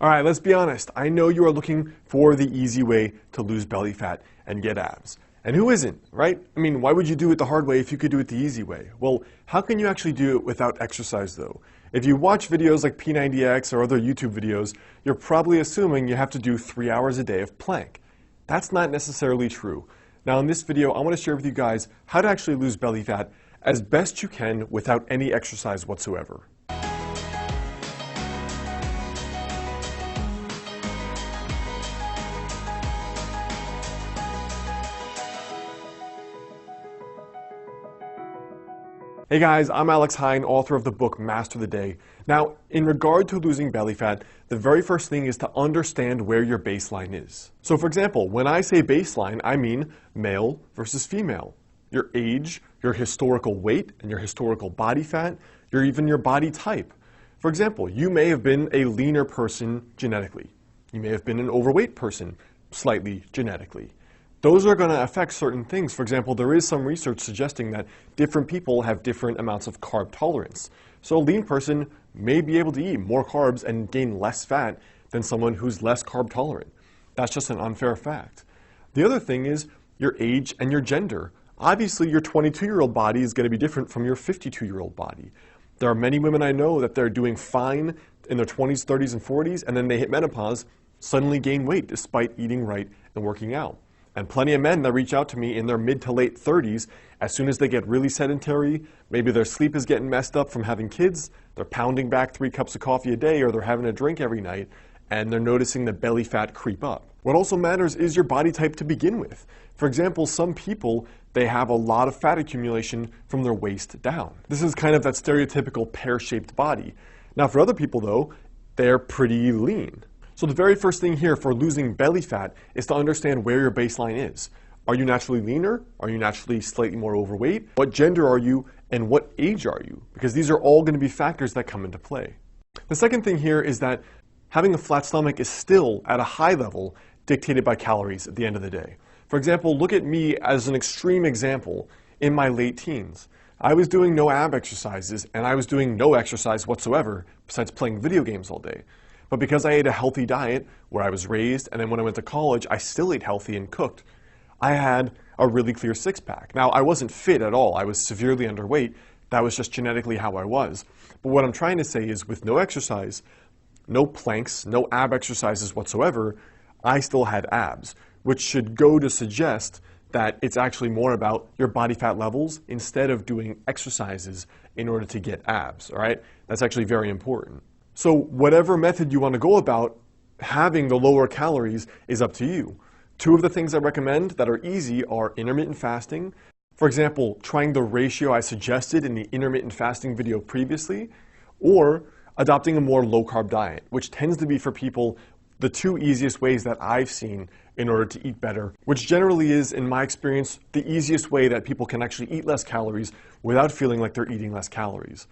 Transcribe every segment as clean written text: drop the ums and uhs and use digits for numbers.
All right, let's be honest. I know you are looking for the easy way to lose belly fat and get abs. And who isn't, right? I mean, why would you do it the hard way if you could do it the easy way? Well, how can you actually do it without exercise though? If you watch videos like P90X or other YouTube videos, you're probably assuming you have to do 3 hours a day of plank. That's not necessarily true. Now in this video, I want to share with you guys how to actually lose belly fat as best you can without any exercise whatsoever. Hey guys, I'm Alex Hine, author of the book Master the Day. Now, in regard to losing belly fat, the very first thing is to understand where your baseline is. So for example, when I say baseline, I mean male versus female. Your age, your historical weight, and your historical body fat, even your body type. For example, you may have been a leaner person genetically. You may have been an overweight person slightly genetically. Those are going to affect certain things. For example, there is some research suggesting that different people have different amounts of carb tolerance. So a lean person may be able to eat more carbs and gain less fat than someone who's less carb tolerant. That's just an unfair fact. The other thing is your age and your gender. Obviously, your 22-year-old body is going to be different from your 52-year-old body. There are many women I know that they're doing fine in their 20s, 30s, and 40s, and then they hit menopause, suddenly gain weight despite eating right and working out. And plenty of men that reach out to me in their mid to late 30s, as soon as they get really sedentary, maybe their sleep is getting messed up from having kids, they're pounding back 3 cups of coffee a day, or they're having a drink every night, and they're noticing the belly fat creep up. What also matters is your body type to begin with. For example, some people, they have a lot of fat accumulation from their waist down. This is kind of that stereotypical pear-shaped body. Now for other people though, they're pretty lean. So the very first thing here for losing belly fat is to understand where your baseline is. Are you naturally leaner? Are you naturally slightly more overweight? What gender are you and what age are you? Because these are all going to be factors that come into play. The second thing here is that having a flat stomach is still at a high level dictated by calories at the end of the day. For example, look at me as an extreme example in my late teens. I was doing no ab exercises and I was doing no exercise whatsoever besides playing video games all day. But because I ate a healthy diet where I was raised, and then when I went to college, I still ate healthy and cooked, I had a really clear six-pack. Now, I wasn't fit at all. I was severely underweight. That was just genetically how I was. But what I'm trying to say is with no exercise, no planks, no ab exercises whatsoever, I still had abs, which should go to suggest that it's actually more about your body fat levels instead of doing exercises in order to get abs, all right? That's actually very important. So whatever method you want to go about, having the lower calories is up to you. 2 of the things I recommend that are easy are intermittent fasting. For example, trying the ratio I suggested in the intermittent fasting video previously, or adopting a more low-carb diet, which tends to be for people the 2 easiest ways that I've seen in order to eat better, which generally is, in my experience, the easiest way that people can actually eat less calories without feeling like they're eating less calories.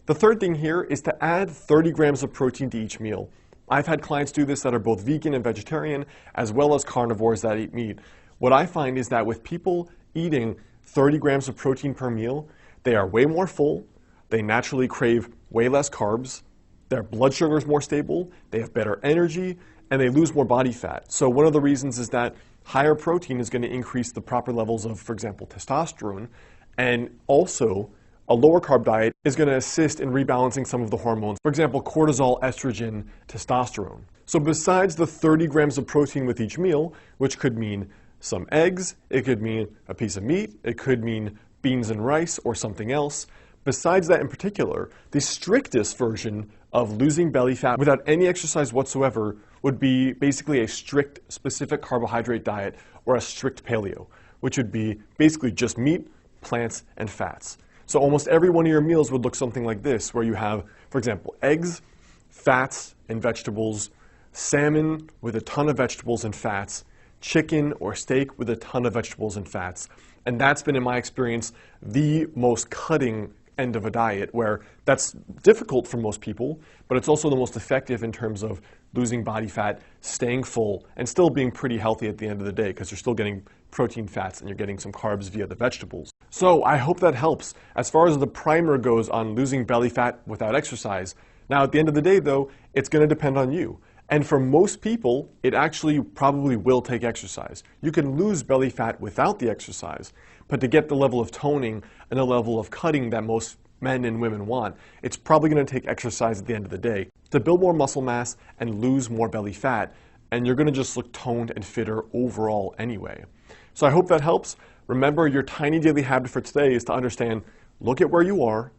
The third thing here is to add 30 grams of protein to each meal. I've had clients do this that are both vegan and vegetarian, as well as carnivores that eat meat. What I find is that with people eating 30 grams of protein per meal, they are way more full, they naturally crave way less carbs, their blood sugar is more stable, they have better energy, and they lose more body fat. So one of the reasons is that higher protein is going to increase the proper levels of, for example, testosterone, and also a lower carb diet is going to assist in rebalancing some of the hormones. For example, cortisol, estrogen, testosterone. So besides the 30 grams of protein with each meal, which could mean some eggs, it could mean a piece of meat, it could mean beans and rice or something else. Besides that in particular, the strictest version of losing belly fat without any exercise whatsoever would be basically a strict specific carbohydrate diet or a strict paleo, which would be basically just meat, plants, and fats. So almost every one of your meals would look something like this, where you have, for example, eggs, fats, and vegetables, salmon with a ton of vegetables and fats, chicken or steak with a ton of vegetables and fats. And that's been, in my experience, the most cutting end of a diet, where that's difficult for most people, but it's also the most effective in terms of losing body fat, staying full, and still being pretty healthy at the end of the day, because you're still getting protein, fats, and you're getting some carbs via the vegetables. So I hope that helps. As far as the primer goes on losing belly fat without exercise, now at the end of the day though, it's going to depend on you. And for most people, it actually probably will take exercise. You can lose belly fat without the exercise, but to get the level of toning and the level of cutting that most men and women want, it's probably going to take exercise at the end of the day to build more muscle mass and lose more belly fat, and you're going to just look toned and fitter overall anyway. So I hope that helps. Remember, your tiny daily habit for today is to understand, look at where you are,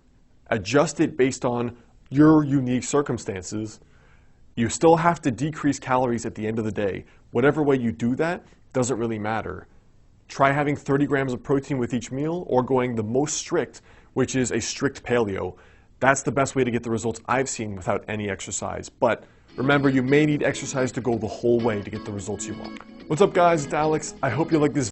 adjust it based on your unique circumstances. You still have to decrease calories at the end of the day. Whatever way you do that doesn't really matter. Try having 30 grams of protein with each meal or going the most strict, which is a strict paleo. That's the best way to get the results I've seen without any exercise. But remember, you may need exercise to go the whole way to get the results you want. What's up, guys? It's Alex. I hope you like this